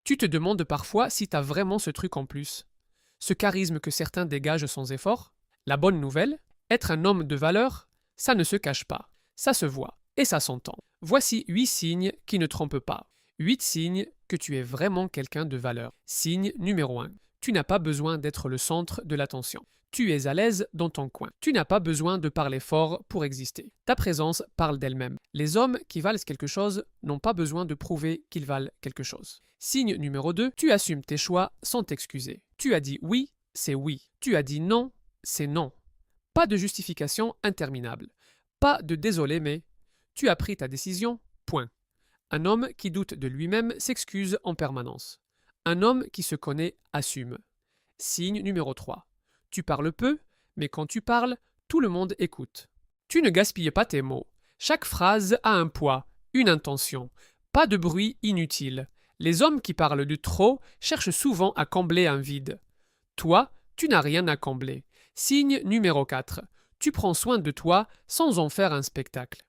Tu te demandes parfois si t'as vraiment ce truc en plus. Ce charisme que certains dégagent sans effort. La bonne nouvelle, être un homme de valeur, ça ne se cache pas. Ça se voit et ça s'entend. Voici 8 signes qui ne trompent pas. 8 signes que tu es vraiment quelqu'un de valeur. Signe numéro 1. Tu n'as pas besoin d'être le centre de l'attention. Tu es à l'aise dans ton coin. Tu n'as pas besoin de parler fort pour exister. Ta présence parle d'elle-même. Les hommes qui valent quelque chose n'ont pas besoin de prouver qu'ils valent quelque chose. Signe numéro 2. Tu assumes tes choix sans t'excuser. Tu as dit oui, c'est oui. Tu as dit non, c'est non. Pas de justification interminable. Pas de désolé mais. Tu as pris ta décision, point. Un homme qui doute de lui-même s'excuse en permanence. Un homme qui se connaît assume. Signe numéro 3. Tu parles peu, mais quand tu parles, tout le monde écoute. Tu ne gaspilles pas tes mots. Chaque phrase a un poids, une intention. Pas de bruit inutile. Les hommes qui parlent de trop cherchent souvent à combler un vide. Toi, tu n'as rien à combler. Signe numéro 4. Tu prends soin de toi sans en faire un spectacle.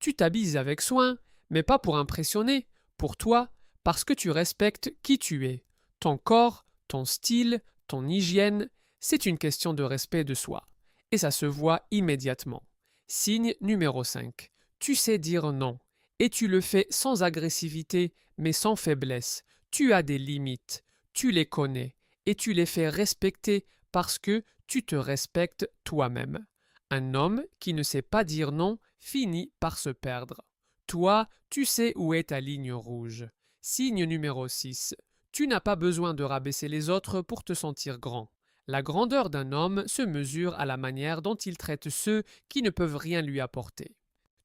Tu t'habilles avec soin, mais pas pour impressionner, pour toi, parce que tu respectes qui tu es. Ton corps, ton style, ton hygiène, c'est une question de respect de soi. Et ça se voit immédiatement. Signe numéro 5. Tu sais dire non. Et tu le fais sans agressivité, mais sans faiblesse. Tu as des limites. Tu les connais. Et tu les fais respecter parce que tu te respectes toi-même. Un homme qui ne sait pas dire non finit par se perdre. Toi, tu sais où est ta ligne rouge. Signe numéro 6. Tu n'as pas besoin de rabaisser les autres pour te sentir grand. La grandeur d'un homme se mesure à la manière dont il traite ceux qui ne peuvent rien lui apporter.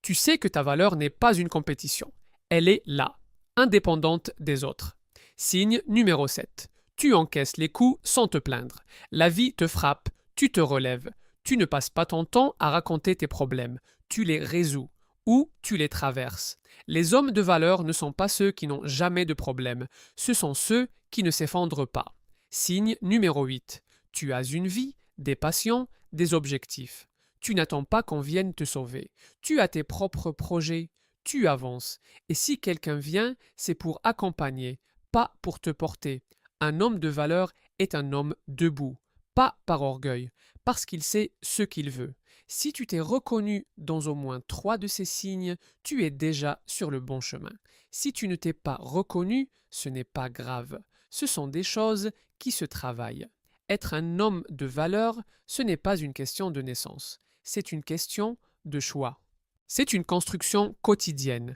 Tu sais que ta valeur n'est pas une compétition. Elle est là, indépendante des autres. Signe numéro 7. Tu encaisses les coups sans te plaindre. La vie te frappe, tu te relèves. Tu ne passes pas ton temps à raconter tes problèmes. Tu les résous ou tu les traverses. Les hommes de valeur ne sont pas ceux qui n'ont jamais de problème. Ce sont ceux qui ne s'effondrent pas. Signe numéro 8. Tu as une vie, des passions, des objectifs. Tu n'attends pas qu'on vienne te sauver. Tu as tes propres projets. Tu avances. Et si quelqu'un vient, c'est pour accompagner, pas pour te porter. Un homme de valeur est un homme debout, pas par orgueil, parce qu'il sait ce qu'il veut. Si tu t'es reconnu dans au moins 3 de ces signes, tu es déjà sur le bon chemin. Si tu ne t'es pas reconnu, ce n'est pas grave. Ce sont des choses qui se travaillent. Être un homme de valeur, ce n'est pas une question de naissance, c'est une question de choix. C'est une construction quotidienne,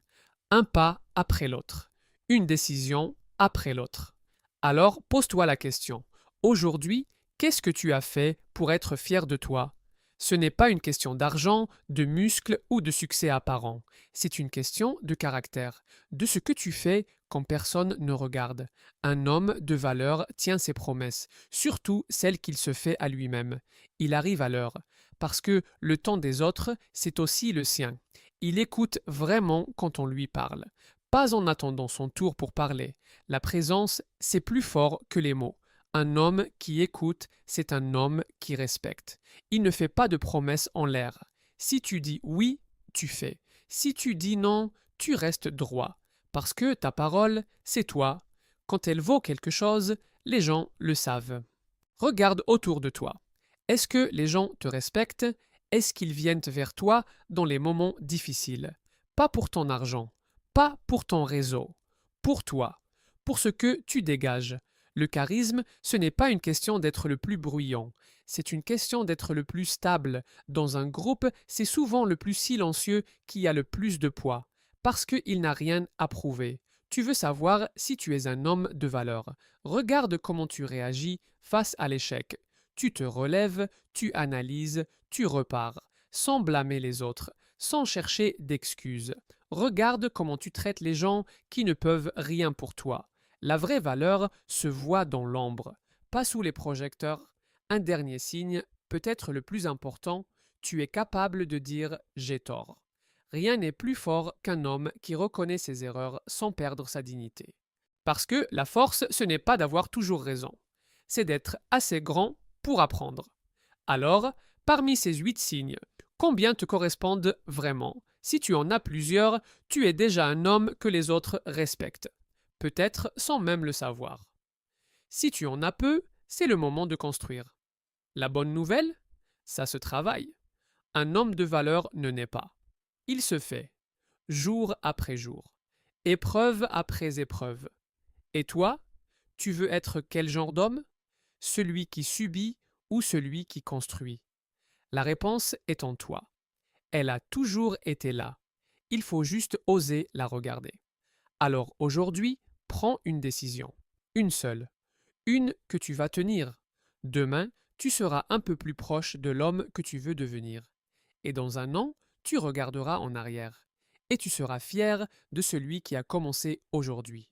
un pas après l'autre, une décision après l'autre. Alors pose-toi la question, aujourd'hui, qu'est-ce que tu as fait pour être fier de toi? Ce n'est pas une question d'argent, de muscles ou de succès apparent. C'est une question de caractère, de ce que tu fais quand personne ne regarde. Un homme de valeur tient ses promesses, surtout celles qu'il se fait à lui-même. Il arrive à l'heure, parce que le temps des autres, c'est aussi le sien. Il écoute vraiment quand on lui parle, pas en attendant son tour pour parler. La présence, c'est plus fort que les mots. Un homme qui écoute, c'est un homme qui respecte. Il ne fait pas de promesses en l'air. Si tu dis oui, tu fais. Si tu dis non, tu restes droit. Parce que ta parole, c'est toi. Quand elle vaut quelque chose, les gens le savent. Regarde autour de toi. Est-ce que les gens te respectent? Est-ce qu'ils viennent vers toi dans les moments difficiles? Pas pour ton argent, pas pour ton réseau, pour toi, pour ce que tu dégages. Le charisme, ce n'est pas une question d'être le plus bruyant, c'est une question d'être le plus stable. Dans un groupe, c'est souvent le plus silencieux qui a le plus de poids, parce qu'il n'a rien à prouver. Tu veux savoir si tu es un homme de valeur. Regarde comment tu réagis face à l'échec. Tu te relèves, tu analyses, tu repars, sans blâmer les autres, sans chercher d'excuses. Regarde comment tu traites les gens qui ne peuvent rien pour toi. La vraie valeur se voit dans l'ombre, pas sous les projecteurs. Un dernier signe, peut-être le plus important, tu es capable de dire « j'ai tort ». Rien n'est plus fort qu'un homme qui reconnaît ses erreurs sans perdre sa dignité. Parce que la force, ce n'est pas d'avoir toujours raison, c'est d'être assez grand pour apprendre. Alors, parmi ces 8 signes, combien te correspondent vraiment? Si tu en as plusieurs, tu es déjà un homme que les autres respectent. peut-être sans même le savoir. Si tu en as peu, c'est le moment de construire. La bonne nouvelle, ça se travaille. Un homme de valeur ne naît pas. Il se fait, jour après jour, épreuve après épreuve. Et toi, tu veux être quel genre d'homme? Celui qui subit ou celui qui construit? La réponse est en toi. Elle a toujours été là. Il faut juste oser la regarder. Alors aujourd'hui, prends une décision. Une seule. Une que tu vas tenir. Demain, tu seras un peu plus proche de l'homme que tu veux devenir. Et dans un an, tu regarderas en arrière. Et tu seras fier de celui qui a commencé aujourd'hui.